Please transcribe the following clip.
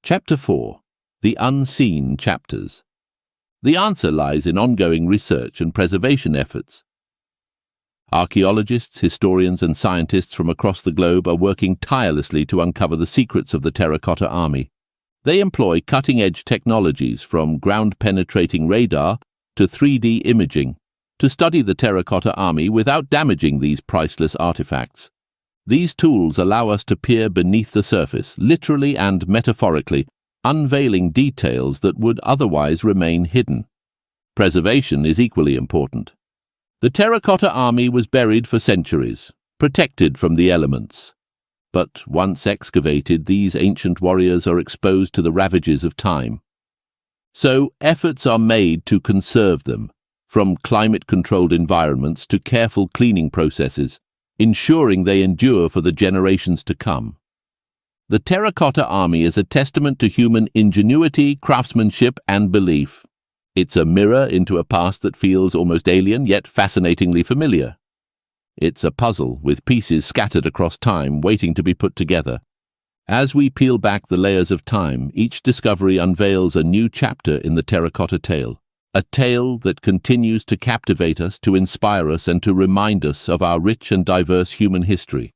Chapter 4. The Unseen Chapters. The answer lies in ongoing research and preservation efforts. Archaeologists, historians and scientists from across the globe are working tirelessly to uncover the secrets of the Terracotta Army. They employ cutting-edge technologies from ground-penetrating radar to 3D imaging to study the Terracotta Army without damaging these priceless artifacts. These tools allow us to peer beneath the surface, literally and metaphorically, unveiling details that would otherwise remain hidden. Preservation is equally important. The Terracotta Army was buried for centuries, protected from the elements. But once excavated, these ancient warriors are exposed to the ravages of time. So efforts are made to conserve them, from climate-controlled environments to careful cleaning processes, ensuring they endure for the generations to come. The Terracotta Army is a testament to human ingenuity, craftsmanship, and belief. It's a mirror into a past that feels almost alien, yet fascinatingly familiar. It's a puzzle with pieces scattered across time, waiting to be put together. As we peel back the layers of time, each discovery unveils a new chapter in the terracotta tale. A tale that continues to captivate us, to inspire us, and to remind us of our rich and diverse human history.